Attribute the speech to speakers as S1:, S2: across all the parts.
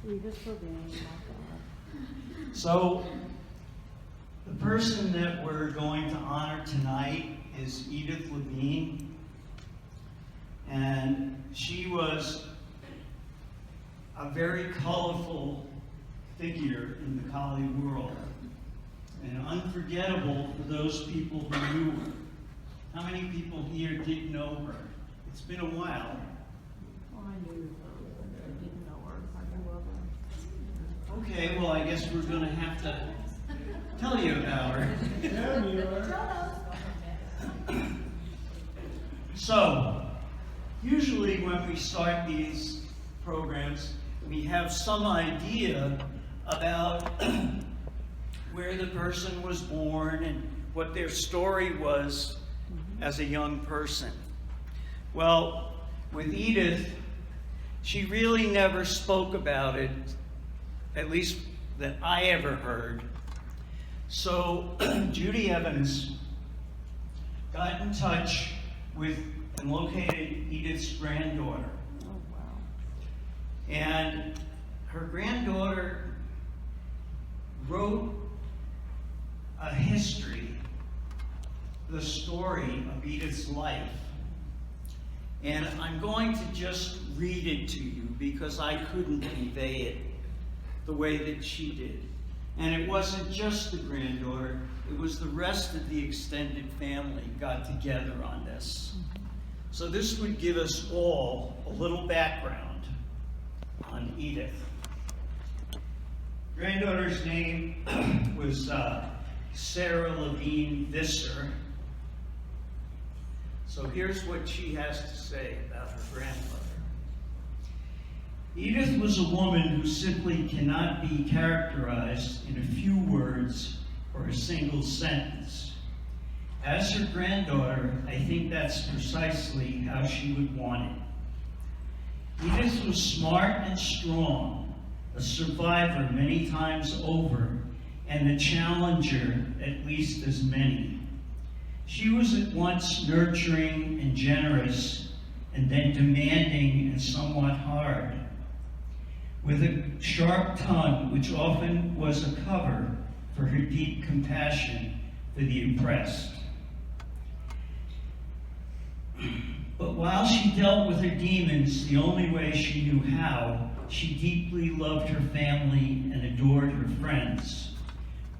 S1: Edith Levine, my God.
S2: So, the person that we're going to honor tonight is Edith Levine, and she was a very colorful figure in the Collie world, and unforgettable for those people who knew her. How many people here did know her? It's been a while.
S1: Well, I knew her, but I didn't know her. I knew of her.
S2: Okay, well, I guess we're going to have to tell you about her. So, usually when we start these programs, we have some idea about where the person was born and what their story was as a young person. Well, with Edith, she really never spoke about it, at least that I ever heard. So Judy Evans got in touch with and located Edith's granddaughter.
S1: Oh, wow.
S2: And her granddaughter wrote a history, the story of Edith's life. And I'm going to just read it to you because I couldn't convey it the way that she did. And it wasn't just the granddaughter, it was the rest of the extended family got together on this. So this would give us all a little background on Edith. Granddaughter's name was Sarah Levine Visser. So here's what she has to say about her grandmother. Edith was a woman who simply cannot be characterized in a few words or a single sentence. As her granddaughter, I think that's precisely how she would want it. Edith was smart and strong, a survivor many times over, and a challenger at least as many. She was at once nurturing and generous, and then demanding and somewhat hard. With a sharp tongue, which often was a cover for her deep compassion for the oppressed. But while she dealt with her demons the only way she knew how, she deeply loved her family and adored her friends.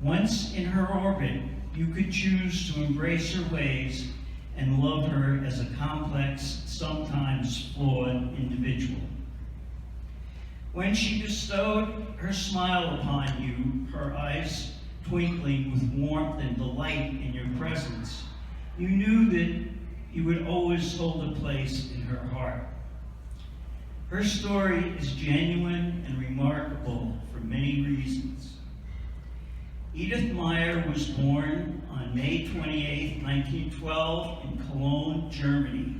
S2: Once in her orbit, you could choose to embrace her ways and love her as a complex, sometimes flawed individual. When she bestowed her smile upon you, her eyes twinkling with warmth and delight in your presence, you knew that you would always hold a place in her heart. Her story is genuine and remarkable for many reasons. Edith Meyer was born on May 28, 1912 in Cologne, Germany.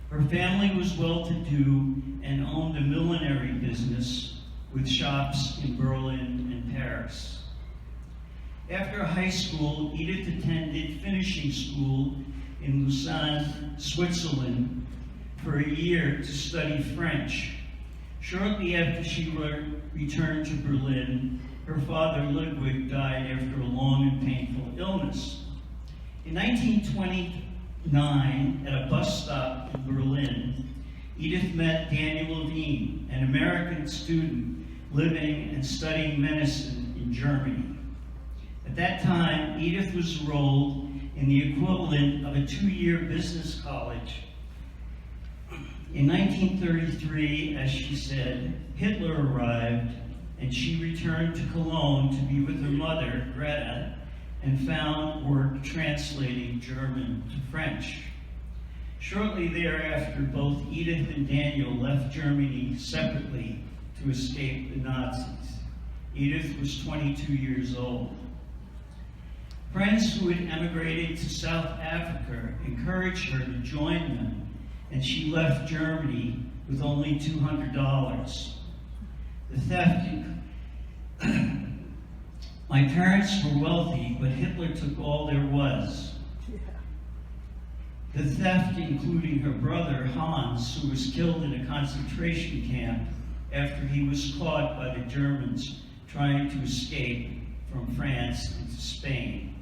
S2: Her family was well-to-do and owned a millinery business with shops in Berlin and Paris. After high school, Edith attended finishing school in Lausanne, Switzerland, for a year to study French. Shortly after she returned to Berlin, her father, Ludwig, died after a long and painful illness. In 1929, at a bus stop in Berlin, Edith met Daniel Levine, an American student living and studying medicine in Germany. At that time, Edith was enrolled in the equivalent of a 2-year business college. In 1933, as she said, Hitler arrived and she returned to Cologne to be with her mother, Greta, and found work translating German to French. Shortly thereafter, both Edith and Daniel left Germany separately to escape the Nazis. Edith was 22 years old. Friends who had emigrated to South Africa encouraged her to join them, and she left Germany with only $200. The theft. My parents were wealthy, but Hitler took all there was. The theft, including her brother Hans, who was killed in a concentration camp, after he was caught by the Germans trying to escape from France into Spain.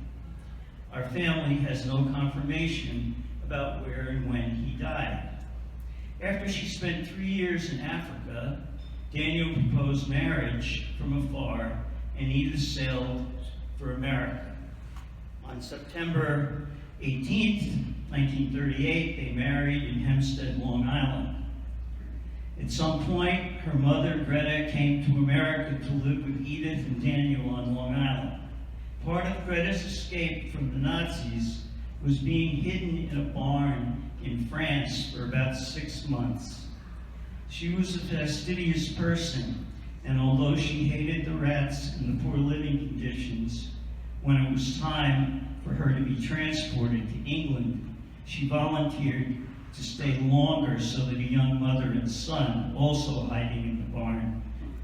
S2: Our family has no confirmation about where and when he died. After she spent 3 years in Africa, Daniel proposed marriage from afar, and Edith sailed for America. On September 18th, 1938, they married in Hempstead, Long Island. At some point, her mother, Greta, came to America to live with Edith and Daniel on Long Island. Part of Greta's escape from the Nazis was being hidden in a barn in France for about 6 months. She was a fastidious person, and although she hated the rats and the poor living conditions, when it was time for her to be transported to England, she volunteered to stay longer so that a young mother and son, also hiding in the barn,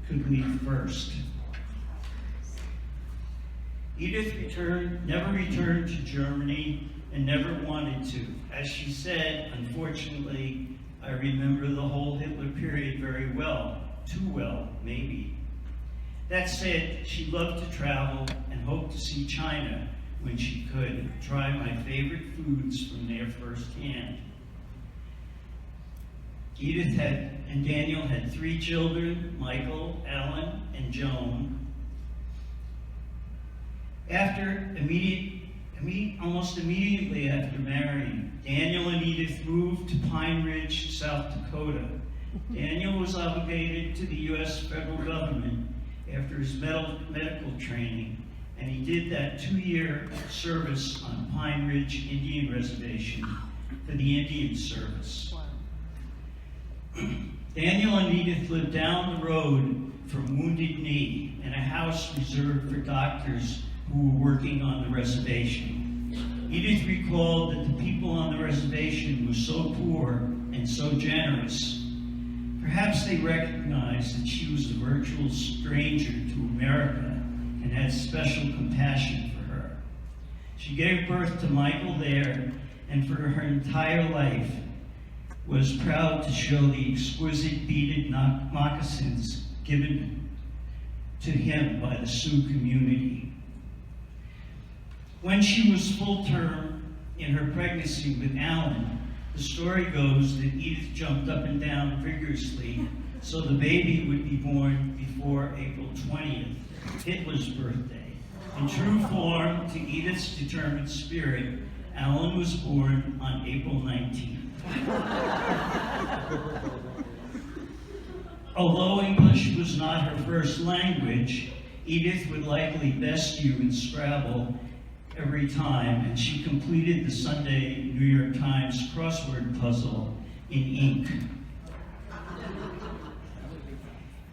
S2: could leave first. Edith never returned to Germany and never wanted to. As she said, unfortunately, I remember the whole Hitler period very well, too well, maybe. That said, she loved to travel and hoped to see China when she could, try my favorite foods from there firsthand. Edith and Daniel had 3 children, Michael, Alan, and Joan. Almost immediately after marrying, Daniel and Edith moved to Pine Ridge, South Dakota. Daniel was obligated to the U.S. federal government after his medical training, and he did that 2-year service on Pine Ridge Indian Reservation for the Indian Service. Daniel and Edith lived down the road from Wounded Knee in a house reserved for doctors who were working on the reservation. Edith recalled that the people on the reservation were so poor and so generous. Perhaps they recognized that she was a virtual stranger to America and had special compassion for her. She gave birth to Michael there, and for her entire life was proud to show the exquisite beaded moccasins given to him by the Sioux community. When she was full term in her pregnancy with Alan, the story goes that Edith jumped up and down vigorously so the baby would be born before April 20th, Hitler's birthday. In true form to Edith's determined spirit, Alan was born on April 19th. Although English was not her first language, Edith would likely best you in Scrabble every time, and she completed the Sunday New York Times crossword puzzle in ink.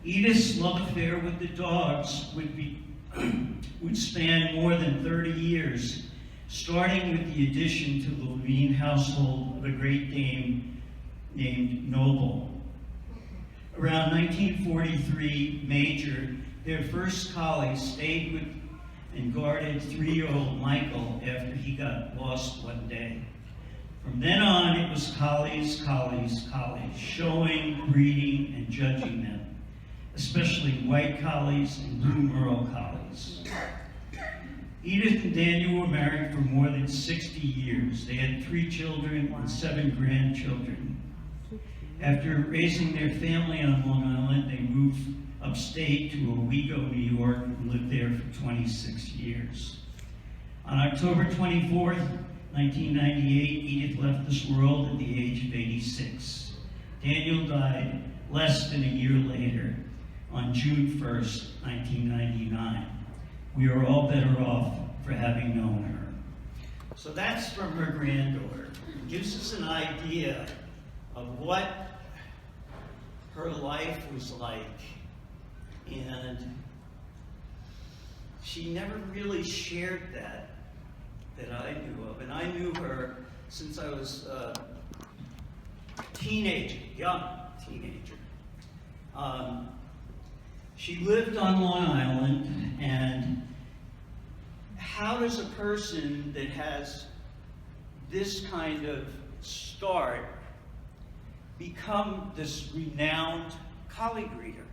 S2: Edith's love affair with the dogs would span more than 30 years, starting with the addition to the Levine household of a Great Dane named Noble. Around 1943, Major, their first collie, stayed with and guarded 3-year-old Michael after he got lost one day. From then on, it was collies, collies, collies, showing, breeding, and judging them, especially white collies and blue merle collies. Edith and Daniel were married for more than 60 years. They had 3 children and 7 grandchildren. After raising their family on Long Island, they moved upstate to Owego, New York, and lived there for 26 years. On October 24th, 1998, Edith left this world at the age of 86. Daniel died less than a year later, on June 1st, 1999. We are all better off for having known her. So that's from her granddaughter. It gives us an idea of what her life was like. And she never really shared that I knew of. And I knew her since I was a teenager, young teenager. She lived on Long Island, and how does a person that has this kind of start become this renowned collie breeder.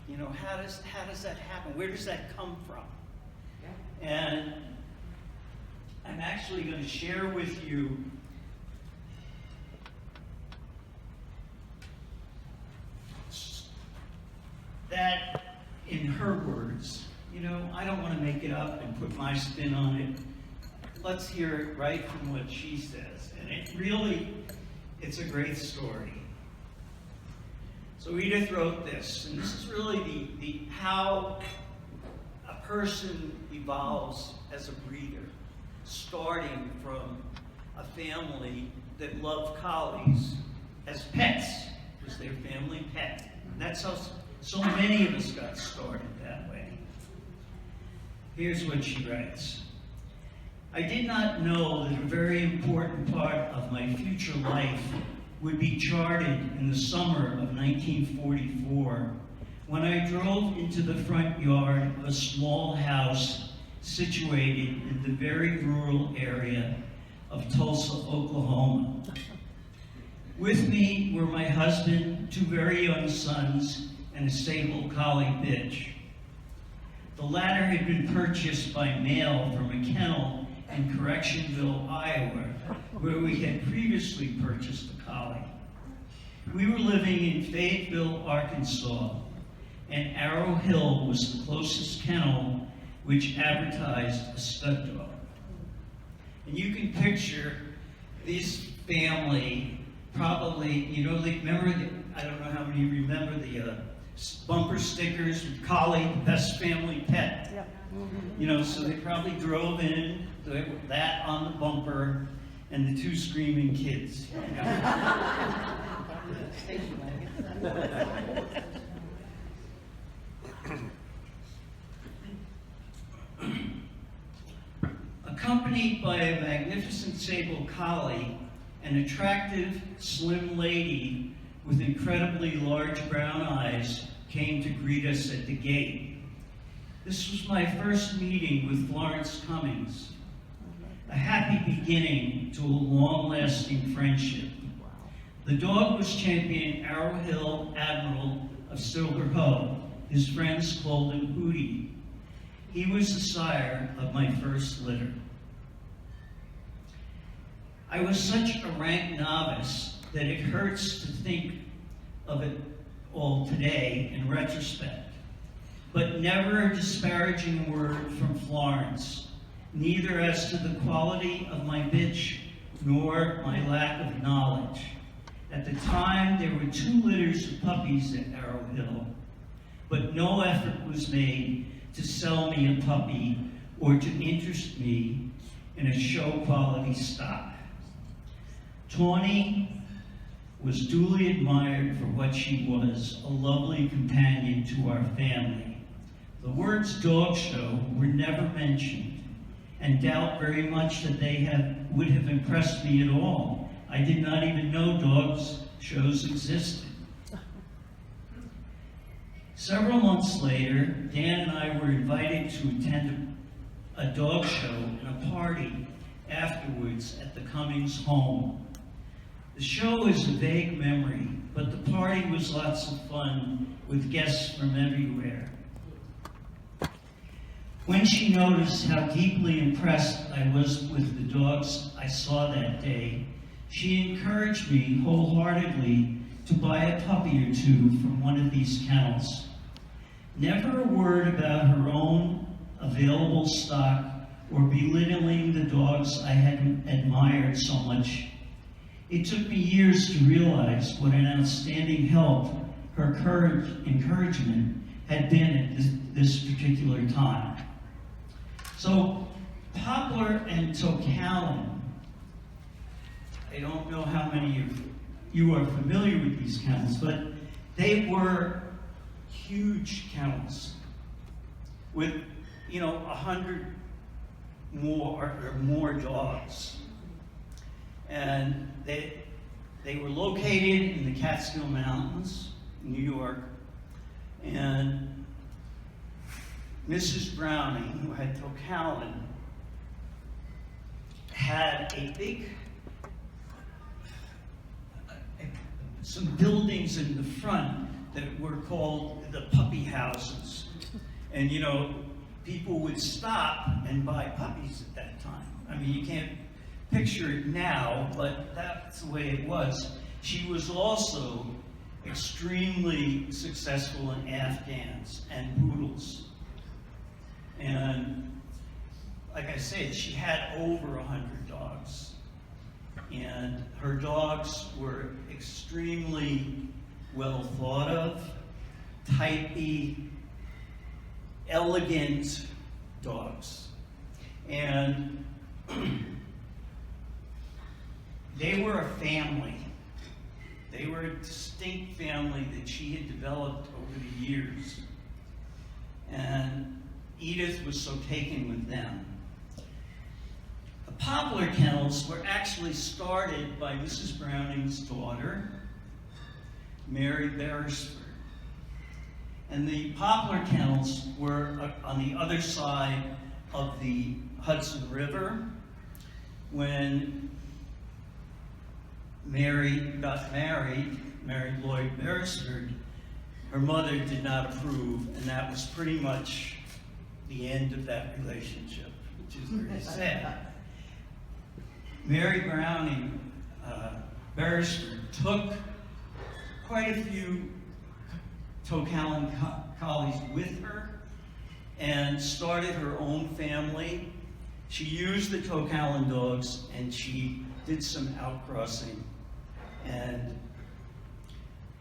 S2: You know, how does that happen? Where does that come from? And I'm actually going to share with you that in her words. You know, I don't want to make it up and put my spin on it. Let's hear it right from what she says. And it's a great story. So Edith wrote this, and this is really the how a person evolves as a breeder, starting from a family that loved collies as pets. It was their family pet. And that's how so many of us got started that way. Here's what she writes. I did not know that a very important part of my future life would be charted in the summer of 1944 when I drove into the front yard of a small house situated in the very rural area of Tulsa, Oklahoma. With me were my husband, 2 very young sons, and a sable collie bitch. The latter had been purchased by mail from a kennel in Correctionville, Iowa, where we had previously purchased a collie. We were living in Fayetteville, Arkansas, and Arrowhill was the closest kennel which advertised a stud dog. And you can picture this family probably, you know, they remember, I don't know how many remember the bumper stickers with Collie, the best family pet. Yep. You know, so they probably drove in with that on the bumper and the 2 screaming kids. You know? Accompanied by a magnificent sable collie, an attractive, slim lady with incredibly large brown eyes came to greet us at the gate. This was my first meeting with Florence Cummings, a happy beginning to a long-lasting friendship. The dog was champion Arrowhill Admiral of Silver Hoe. His friends called him Hootie. He was the sire of my first litter. I was such a rank novice that it hurts to think of it all today in retrospect, but never a disparaging word from Florence, neither as to the quality of my bitch nor my lack of knowledge. At the time, there were 2 litters of puppies at Arrowhill, but no effort was made to sell me a puppy or to interest me in a show quality stock. Tawny was duly admired for what she was, a lovely companion to our family. The words dog show were never mentioned, and doubt very much that they would have impressed me at all. I did not even know dogs shows existed. Several months later, Dan and I were invited to attend a dog show and a party afterwards at the Cummings home. The show is a vague memory, but the party was lots of fun with guests from everywhere. When she noticed how deeply impressed I was with the dogs I saw that day, she encouraged me wholeheartedly to buy a puppy or 2 from one of these kennels. Never a word about her own available stock or belittling the dogs I had admired so much. It took me years to realize what an outstanding help her encouragement had been at this particular time. So, Poplar and Tokalon, I don't know how many of you are familiar with these kennels, but they were huge kennels with, 100 more dogs. And they were located in the Catskill Mountains, New York, and Mrs. Browning, who had Tokalon, had a some buildings in the front that were called the puppy houses. And you know, people would stop and buy puppies at that time. I mean, you can't picture it now, but that's the way it was. She was also extremely successful in Afghans and poodles. And like I said, she had over 100 dogs. And her dogs were extremely well thought of, typey, elegant dogs. And they were a family. They were a distinct family that she had developed over the years. And Edith was so taken with them. The Poplar Kennels were actually started by Mrs. Browning's daughter, Mary Beresford. And the Poplar Kennels were on the other side of the Hudson River. When Mary got married Lloyd Beresford, her mother did not approve, and that was pretty much the end of that relationship, which is very sad. Mary Browning Beresford took quite a few Tokalon collies with her and started her own family. She used the Tokalon dogs and she did some outcrossing, and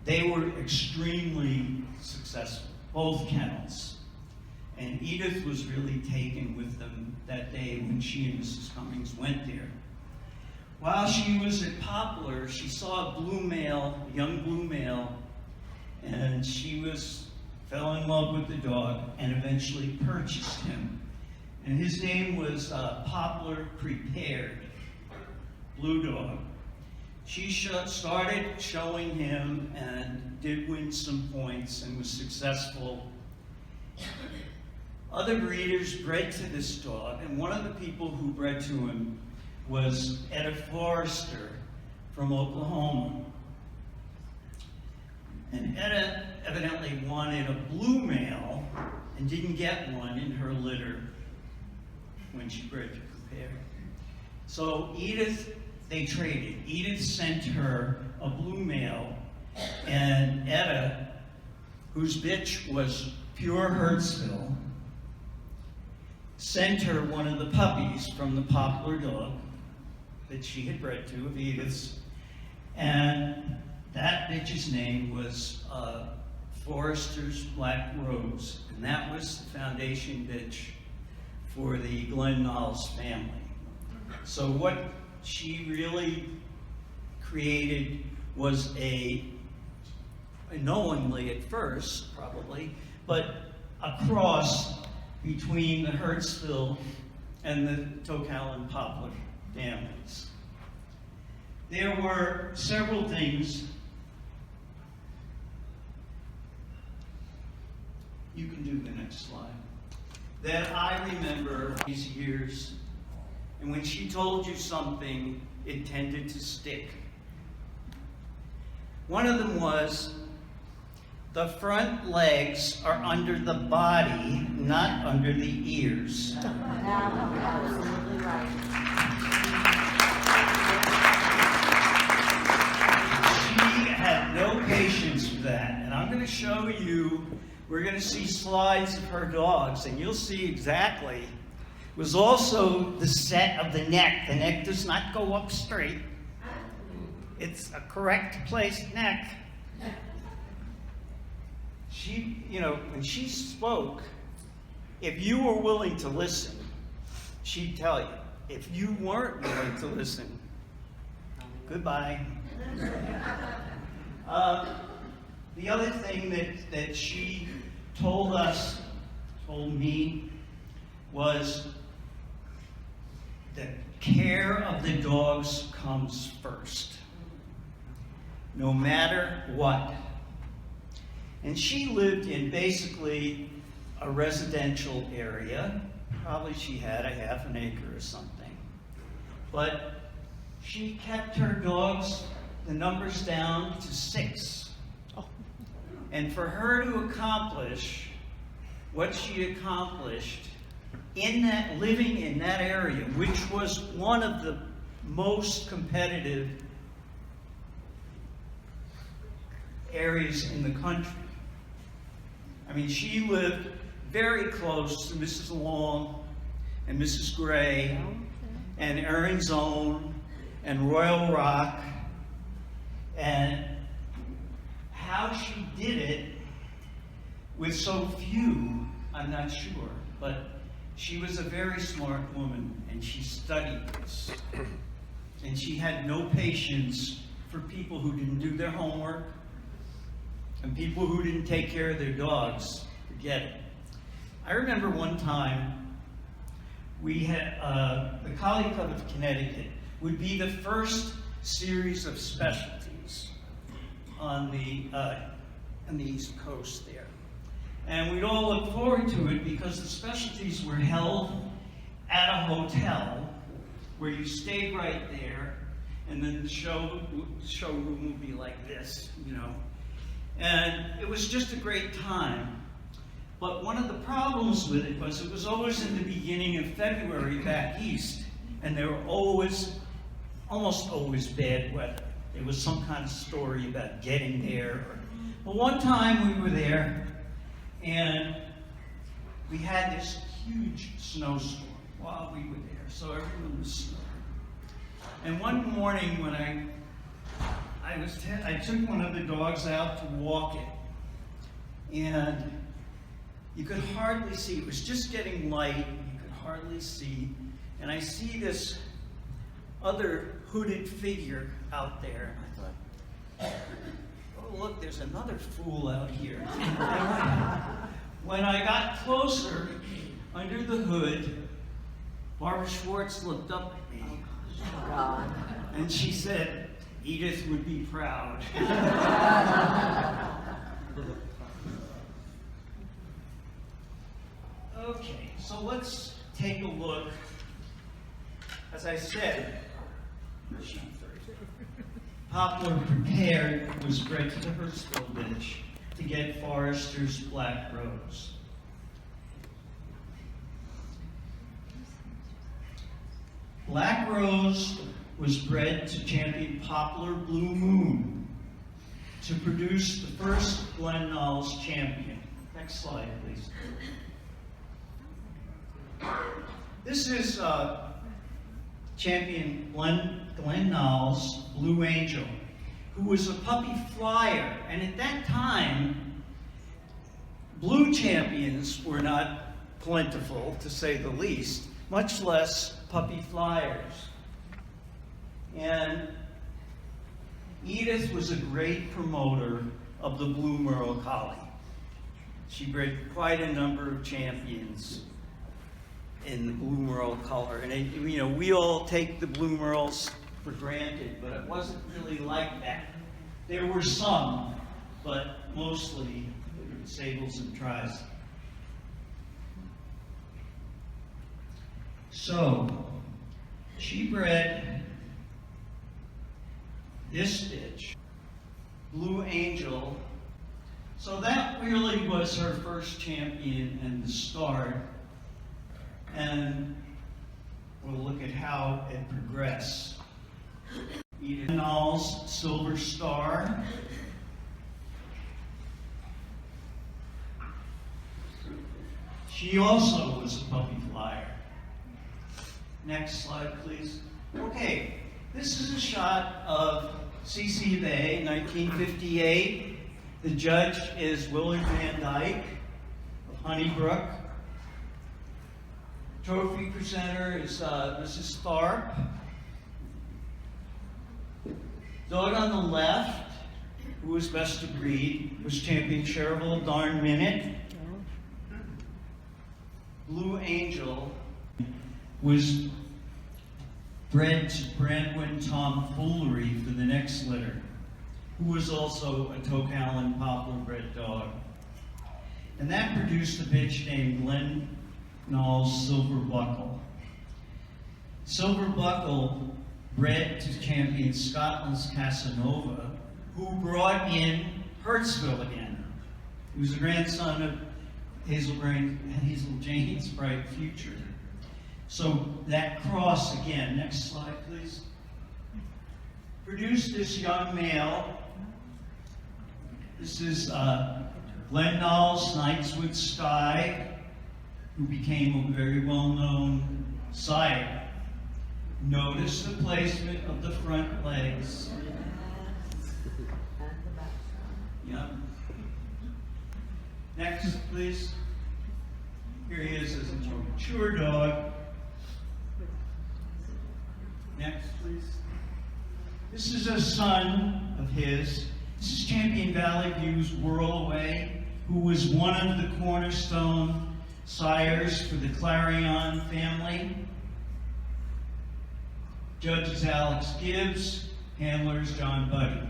S2: they were extremely successful, both kennels. And Edith was really taken with them that day when she and Mrs. Cummings went there. While she was at Poplar, she saw a blue male, a young blue male, and she fell in love with the dog and eventually purchased him. And his name was Poplar Prepared, blue dog. She started showing him and did win some points and was successful. Other breeders bred to this dog, and one of the people who bred to him was Etta Forister from Oklahoma. And Etta evidently wanted a blue male and didn't get one in her litter when she bred to Prepared. So Edith, they traded. Edith sent her a blue male, and Etta, whose bitch was pure Hertzville, sent her one of the puppies from the Poplar dog that she had bred to, of Edith's, and that bitch's name was Forrester's Black Rose, and that was the foundation bitch for the Glen Knolls family. So what she really created was unknowingly at first, probably, but a cross between the Hertzville and the Tokalon Poplar families. There were several things. You can do the next slide. That I remember these years, and when she told you something, it tended to stick. One of them was, the front legs are under the body, not under the ears.
S1: Absolutely right.
S2: She had no patience for that, and I'm going to show you. We're going to see slides of her dogs, and you'll see exactly. It was also the set of the neck. The neck does not go up straight. It's a correct placed neck. She, when she spoke, if you were willing to listen, she'd tell you. If you weren't willing to listen, goodbye. The other thing that she told me, was that care of the dogs comes first, no matter what. And she lived in basically a residential area. Probably she had a ½ an acre or something. But she kept her dogs the numbers down to 6. And for her to accomplish what she accomplished in that, living in that area, which was one of the most competitive areas in the country. I mean, she lived very close to Mrs. Long and Mrs. Gray and Aaron Zone and Royal Rock, and how she did it with so few, I'm not sure, but she was a very smart woman, and she studied this. And she had no patience for people who didn't do their homework and people who didn't take care of their dogs. Forget it. I remember one time we had the Collie Club of Connecticut would be the first series of specialties on the East Coast there. And we'd all look forward to it because the specialties were held at a hotel where you stayed right there, and then the showroom would be like this, you know. And it was just a great time. But one of the problems with it was always in the beginning of February back east, and there were almost always bad weather. There was some kind of story about getting there. But one time we were there, and we had this huge snowstorm while we were there, so everyone was snowing. And one morning when I took one of the dogs out to walk it, and you could hardly see. It was just getting light, you could hardly see, and I see this other hooded figure out there, and I thought, oh look, there's another fool out here. When I got closer, under the hood, Barbara Schwartz looked up at me, and she said, Edith would be proud. Okay, so let's take a look. As I said, Poplar Prepared was bred to the Hertzville bitch to get Forister's Black Rose. Black Rose was bred to champion Poplar Blue Moon to produce the first Glen Knolls champion. Next slide, please. This is champion Glen Knolls Blue Angel, who was a puppy flyer. And at that time, blue champions were not plentiful, to say the least, much less puppy flyers. And Edith was a great promoter of the Blue Merle Collie. She bred quite a number of champions in the Blue Merle color. And you know, we all take the Blue Merles for granted, but it wasn't really like that. There were some, but mostly sables and tries. So, she bred this bitch, Blue Angel. So that really was her first champion and the start. And we'll look at how it progressed. Edith Knolls Silver Star. She also was a puppy flyer. Next slide, please. Okay, this is a shot of CCA 1958. The judge is Willard Van Dyke of Honeybrook. Trophy presenter is Mrs. Tharp. Dog on the left, who was best of breed, was champion Cherville Darn Minute. Blue Angel was bred to Brandwin Tomfoolery for the next litter, who was also a Tokalon Poplar bred dog. And that produced a bitch named Glen Knolls Silver Buckle. Silver Buckle bred to champion Scotland's Casanova, who brought in Hertzville again. He was the grandson of Hazel Jane's bright future. So that cross again, next slide please, produced this young male. This is Glen Knolls Knightswood Sky, who became a very well-known sire. Notice the placement of the front legs. Yep. Next, please. Here he is as a more mature dog. Next, please. This is a son of his. This is Champion Valley View's Whirl Away, who was one of the cornerstone sires for the Clarion family. Judges Alex Gibbs, handlers John Buddy.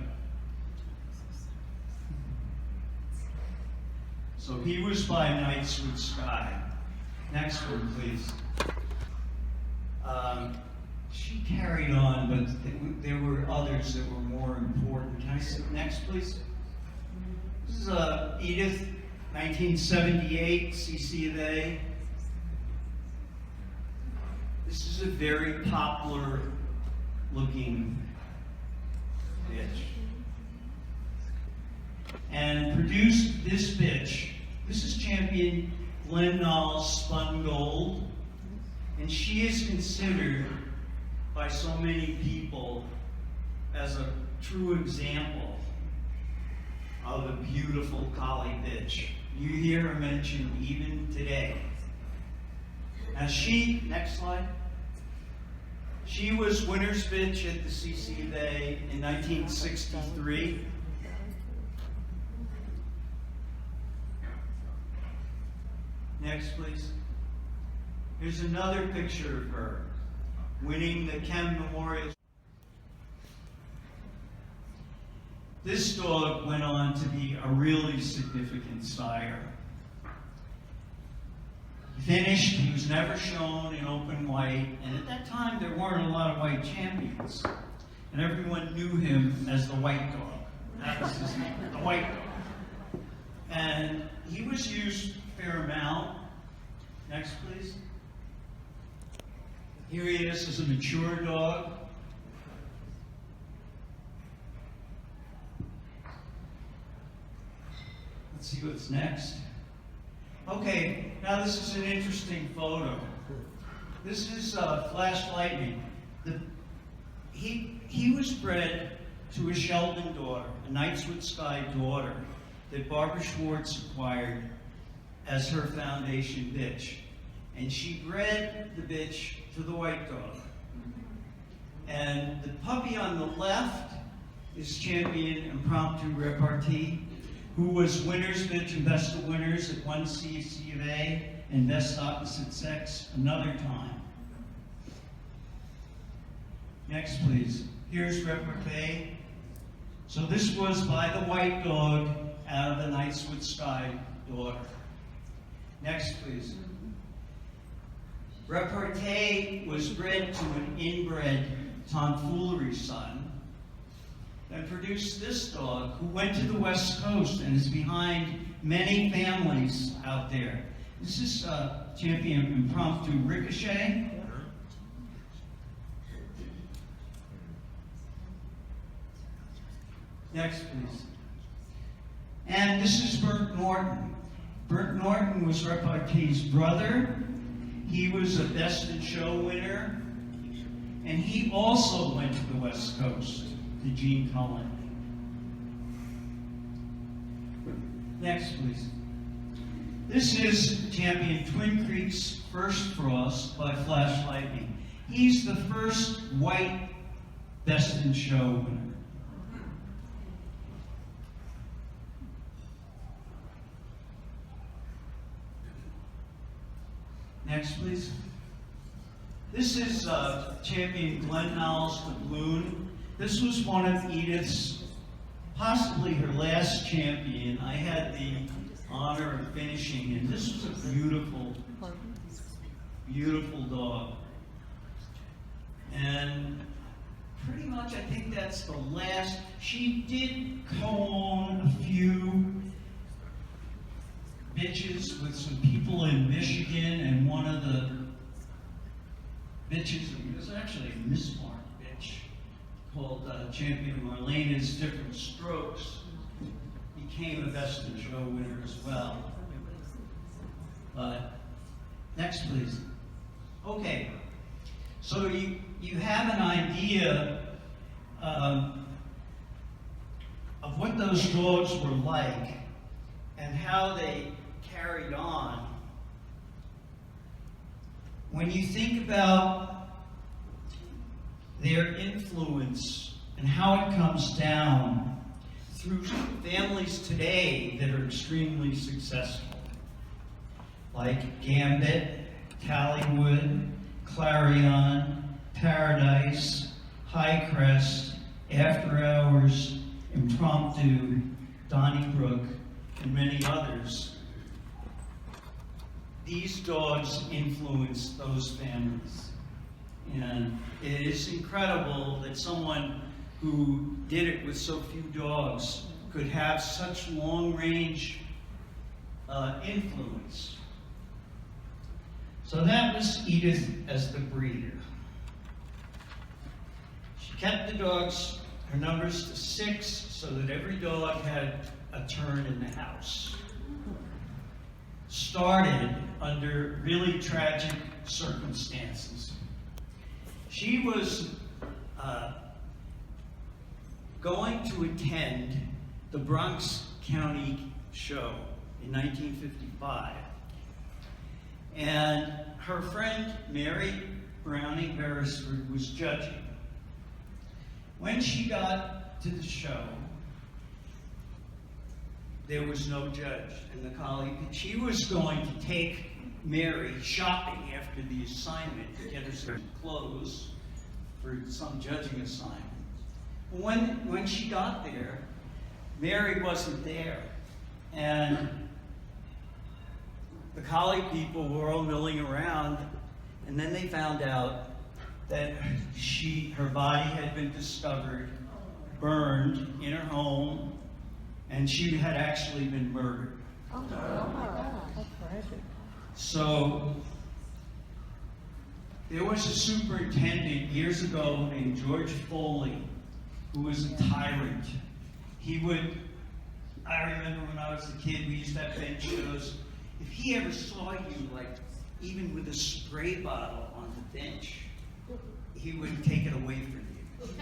S2: So he was by Knightswood Sky. Next one, please. She carried on, but there were others that were more important. Can I sit next, please? This is Edith, 1978, CCA. This is a very popular looking bitch. And produced this bitch. This is champion Glen Knolls Spun Gold. And she is considered by so many people as a true example of a beautiful collie bitch. You hear her mentioned even today. Now she, next slide. She was winner's bitch at the CCA in 1963. Next, please. Here's another picture of her winning the Kem Memorial. This dog went on to be a really significant sire. He finished, he was never shown in open white, and at that time there weren't a lot of white champions, and everyone knew him as the white dog. That was his name, the white dog. And he was used a fair amount. Next, please. Here he is as a mature dog. Let's see what's next. Okay, now this is an interesting photo. This is Flash Lightning. He was bred to a Sheldon daughter, a Knightswood Sky daughter, that Barbara Schwartz acquired as her foundation bitch. And she bred the bitch to the white dog. And the puppy on the left is champion Impromptu Repartee, who was winner's bitch and best of winners at one CCA and best opposite sex another time. Next, please. Here's Repartee. So this was by the white dog out of the Knightswood Sky daughter. Next, please. Repartee was bred to an inbred tomfoolery son and produced this dog who went to the West Coast and is behind many families out there. This is champion Impromptu Ricochet. Next, please. And this is Bert Norton. Bert Norton was Repartee's brother. He was a Best in Show winner, and he also went to the West Coast, to Gene Cullen. Next, please. This is champion Twin Creek's First Frost by Flash Lightning. He's the first white Best in Show winner. Next, please. This is champion Glen Knolls Blue Moon. This was one of Edith's, possibly her last champion. I had the honor of finishing, and this was a beautiful, beautiful dog. And that's the last. She did co-own a few bitches with some people in Michigan, and one of the bitches, it was actually a mismarked bitch, called Champion Marlena's Different Strokes, became a Best in Show winner as well. But, next please. Okay, so you have an idea of what those dogs were like and how they carried on. When you think about their influence and how it comes down through families today that are extremely successful, like Gambit, Tallywood, Clarion, Paradise, Highcrest, After Hours, Impromptu, Donnybrook, and many others. These dogs influenced those families. And it is incredible that someone who did it with so few dogs could have such long-range influence. So that was Edith as the breeder. She kept the dogs, her numbers to 6, so that every dog had a turn in the house. Started under really tragic circumstances. She was going to attend the Bronx County Show in 1955. And her friend, Mary Browning Beresford, was judging. When she got to the show, there was no judge in the Collie. She was going to take Mary shopping after the assignment to get her some clothes for some judging assignment. When she got there, Mary wasn't there. And the Collie people were all milling around, and then they found out that her body had been discovered, burned in her home, and she had actually been murdered.
S3: Oh my God, that's tragic.
S2: So there was a superintendent years ago named George Foley, who was a tyrant. I remember when I was a kid, we used to have bench shows. If he ever saw you, like, even with a spray bottle on the bench, he would take it away from you.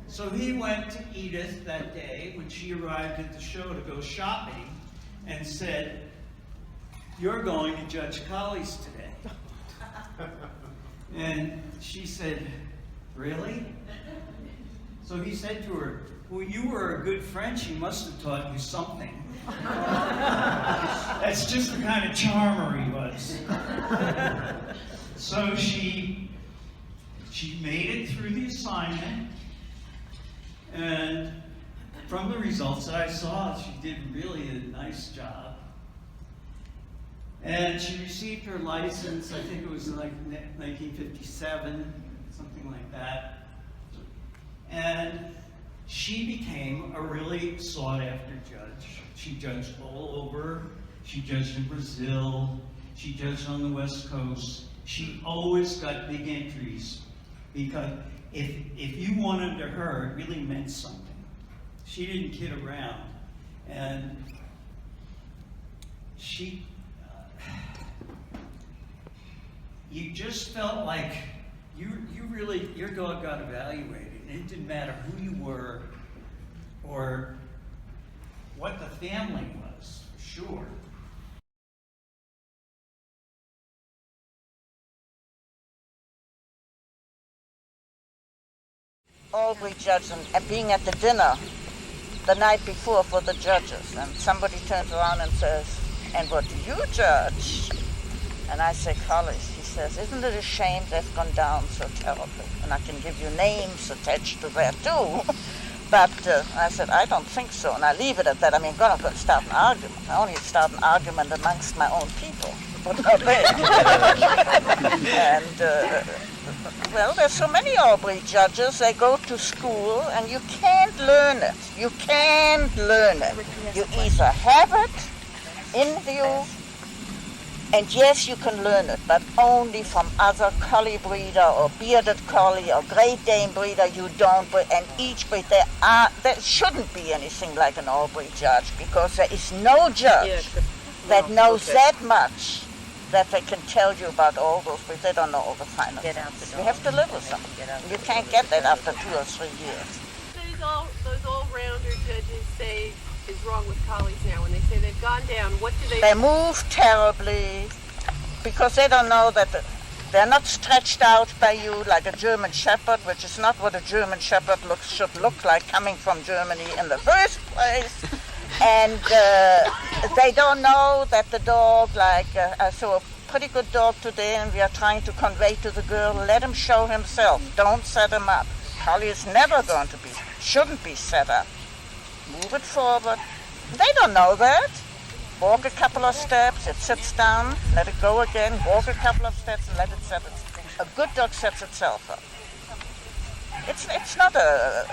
S2: So he went to Edith that day when she arrived at the show to go shopping and said, "You're going to judge collies today." And she said, "Really?" So he said to her, "Well, you were a good friend. She must have taught you something." That's just the kind of charmer he was. So she made it through the assignment, and from the results that I saw, she did really a nice job. And she received her license, I think it was like 1957, something like that. And she became a really sought-after judge. She judged all over. She judged in Brazil. She judged on the West Coast. She always got big entries because if you won under her, it really meant something. She didn't kid around. And she, you just felt like your dog got evaluated. It didn't matter who you were or what the family was, for sure.
S3: Always judging and being at the dinner the night before for the judges, and somebody turns around and says, "And what do you judge?" And I say, "Collies." He says, "Isn't it a shame they've gone down so terribly?" And I can give you names attached to that too. But I said, "I don't think so." And I leave it at that. I mean, I'm not going to start an argument. I only start an argument amongst my own people. What are they? And well, there's so many Albury judges, they go to school and you can't learn it. You can't learn it. You either have it in you, and yes, you can learn it, but only from other collie breeder or bearded collie or Great Dane breeder. You don't. And each breed, there shouldn't be anything like an Albury judge, because there is no judge that knows that much that they can tell you about all those breeds. They don't know all the final things. You have to live with them. You can't get that after 2 or 3 years.
S4: Those all-rounder judges say is wrong with collies now. When they say they've gone down, what do they?
S3: They move terribly because they don't know that they're not stretched out by you like a German Shepherd, which is not what a German Shepherd should look like coming from Germany in the first place. And they don't know that the dog, like I saw a pretty good dog today, and we are trying to convey to the girl, let him show himself. Don't set him up. Collie is never going to be, shouldn't be set up. Move it forward. They don't know that. Walk a couple of steps, it sits down, let it go again, walk a couple of steps and let it set itself. A good dog sets itself up. It's not a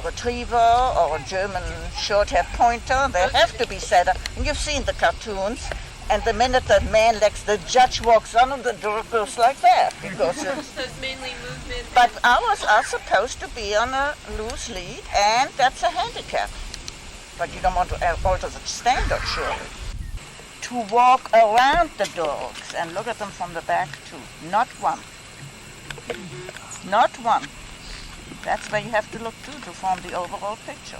S3: retriever or a German short-haired pointer. They have to be set up. And you've seen the cartoons. And the minute the man lets the judge walks on and the dog goes like that. Because
S4: so it's mainly movement.
S3: But ours are supposed to be on a loose lead, and that's a handicap. But you don't want to alter the standard, surely. To walk around the dogs and look at them from the back too. Not one. Not one. That's where you have to look too to form the overall picture.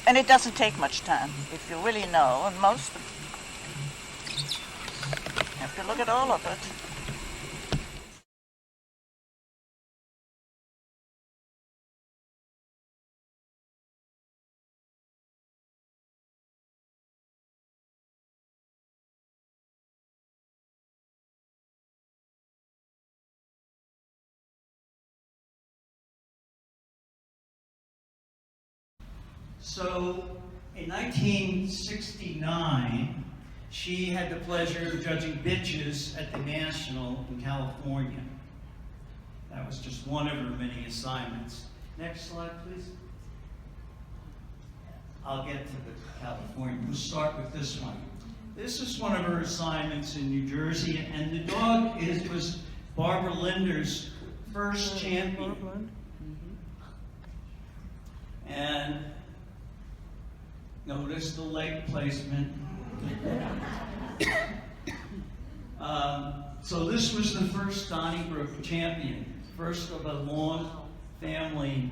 S3: And it doesn't take much time if you really know, and most have to look at all of it.
S2: So in 1969, she had the pleasure of judging bitches at the National in California. That was just one of her many assignments. Next slide, please. I'll get to the California. We'll start with this one. This is one of her assignments in New Jersey, and the dog was Barbara Linder's first champion. And notice the leg placement. So this was the first Donnybrook champion, first of a long family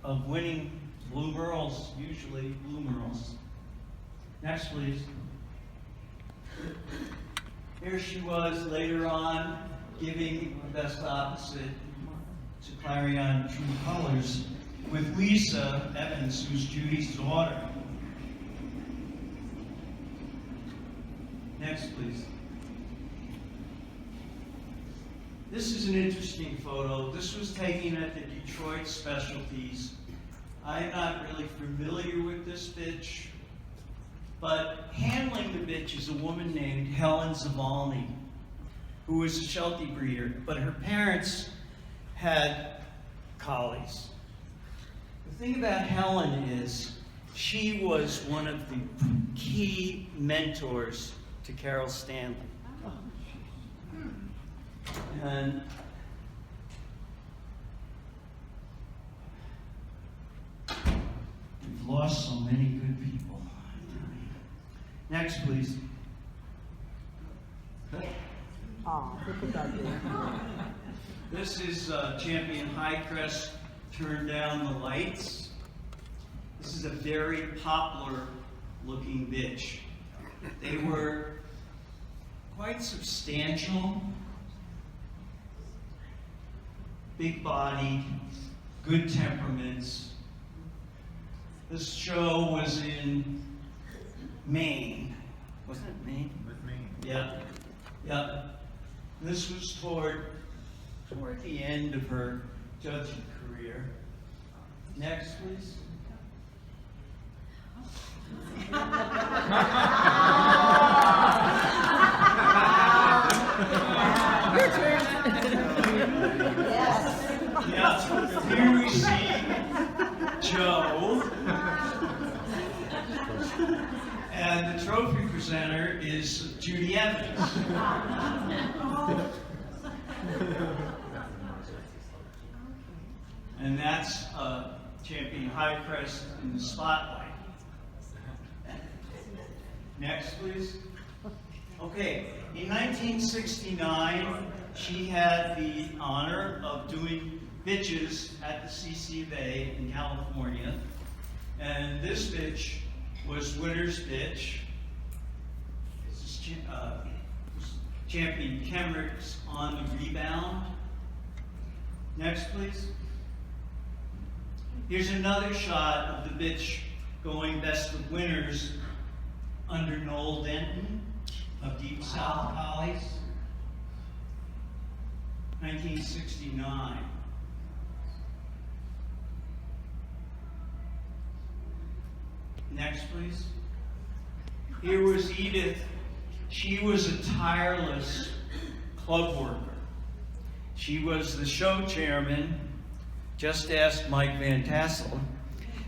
S2: of winning blue merles, usually blue merles. Next, please. Here she was later on giving the best opposite to Clarion True Colors with Lisa Evans, who's Judy's daughter. Next, please. This is an interesting photo. This was taken at the Detroit Specialties. I'm not really familiar with this bitch, but handling the bitch is a woman named Helen Zavalny, who was a Sheltie breeder, but her parents had collies. The thing about Helen is she was one of the key mentors to Carol Stanley. And we've lost so many good people. Next, please.
S1: Oh, look at that thing.
S2: This is Champion Highcrest Turn Down the Lights. This is a very Poplar looking bitch. They were quite substantial, big-bodied, good temperaments. This show was in Maine. Wasn't it Maine?
S5: With Maine.
S2: Yeah, yeah. This was toward the end of her judging career. Next, please.
S1: Your turn.
S2: Yeah, here we see Joe. And the trophy presenter is Judy Evans. And that's champion High Crest in the spotlight. Next, please. Okay, in 1969, she had the honor of doing bitches at the CCA in California. And this bitch was winner's bitch. This is champion Kemmericks on the rebound. Next, please. Here's another shot of the bitch going best of winners under Noel Denton of Deep South Collies, 1969. Next, please. Here was Edith. She was a tireless club worker. She was the show chairman. Just ask Mike Van Tassel.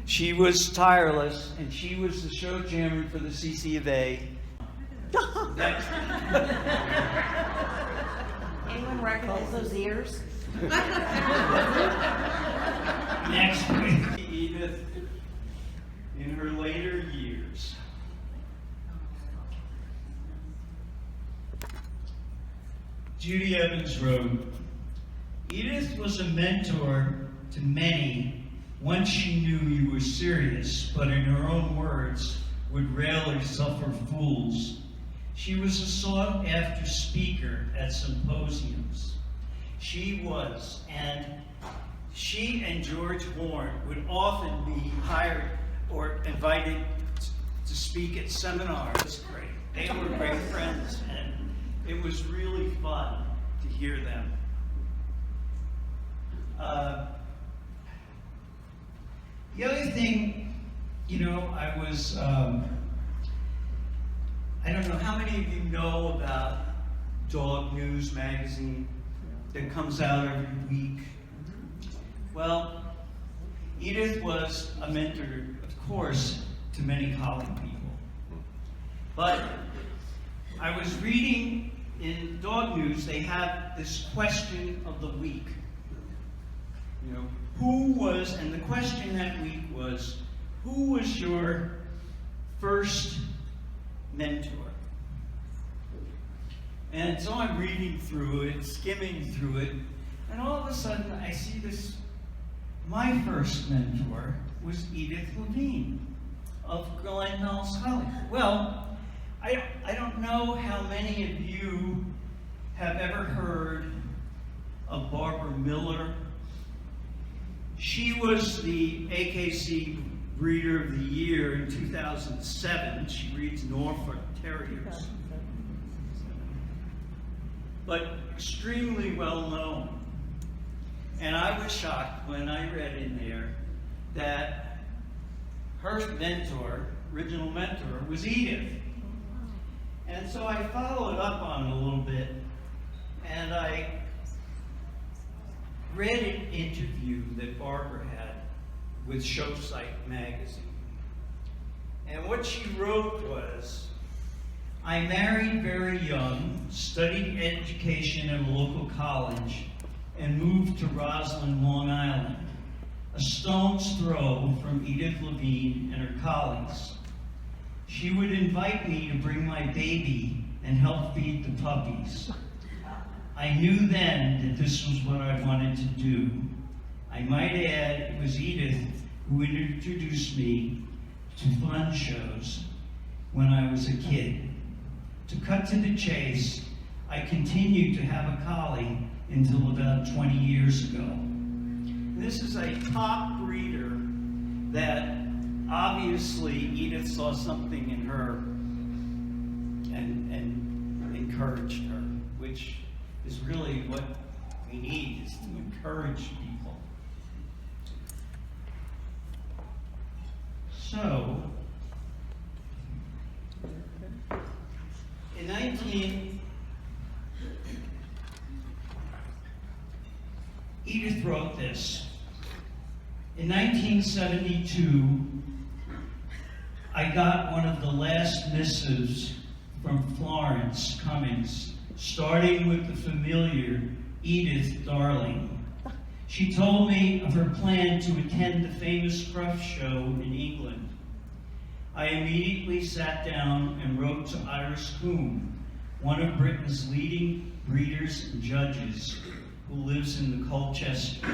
S2: She was tireless, and she was the show chairman for the CCA. Next.
S5: Anyone recognize those ears?
S2: Next, please. Edith in her later years. Judy Evans wrote, Edith was a mentor to many once she knew you were serious, but in her own words, would rarely suffer fools. She was a sought-after speaker at symposiums. She and George Horn would often be hired or invited to speak at seminars. Great. They were great friends, and it was really fun to hear them. The other thing, I was, I don't know how many of you know about Dog News magazine that comes out every week. Well, Edith was a mentor, of course, to many Collie people. But I was reading in Dog News, they have this question of the week. And the question that week was, who was your first mentor? And so I'm reading through it, skimming through it, and all of a sudden I see this. My first mentor was Edith Levine of Glen Knolls Silver Star. Well, I don't know how many of you have ever heard of Barbara Miller. She was the AKC Breeder of the Year in 2007. She breeds Norfolk Terriers. But extremely well known. And I was shocked when I read in there that her mentor, original mentor, was Edith. And so I followed up on it a little bit, and I read an interview that Barbara had with Showsight magazine. And what she wrote was, I married very young, studied education at a local college, and moved to Roslyn, Long Island, a stone's throw from Edith Levine and her colleagues. She would invite me to bring my baby and help feed the puppies. I knew then that this was what I wanted to do. I might add, it was Edith who introduced me to fun shows when I was a kid. To cut to the chase, I continued to have a collie until about 20 years ago. This is a top breeder that obviously Edith saw something in her and encouraged her, which is really what we need, is to encourage people. So, in Edith wrote this. In 1972, I got one of the last missives from Florence Cummings, starting with the familiar Edith, darling. She told me of her plan to attend the famous Scruff Show in England. I immediately sat down and wrote to Iris Coombe, one of Britain's leading breeders and judges, who lives in the Colchester,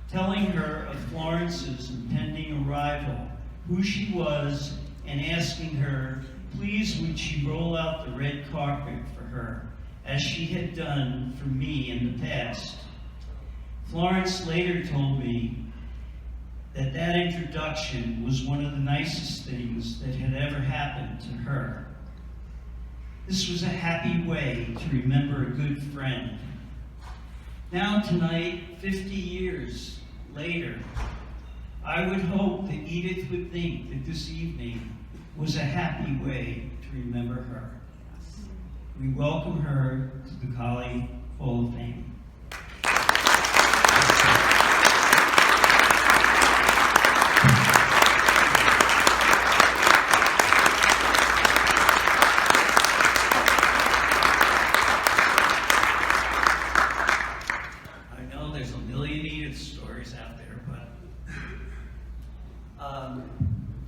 S2: telling her of Florence's impending arrival, who she was, and asking her, please would she roll out the red carpet for her, as she had done for me in the past. Florence later told me that that introduction was one of the nicest things that had ever happened to her. This was a happy way to remember a good friend. Now tonight, 50 years later, I would hope that Edith would think that this evening was a happy way to remember her. We welcome her to the Collie Hall of Fame.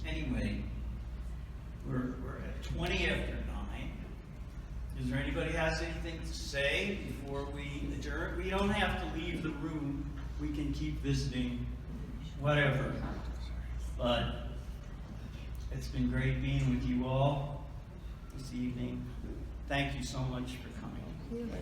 S2: Anyway, we're at 20 after 9. Is there anybody has anything to say before we adjourn? We don't have to leave the room. We can keep visiting, whatever. But it's been great being with you all this evening. Thank you so much for coming.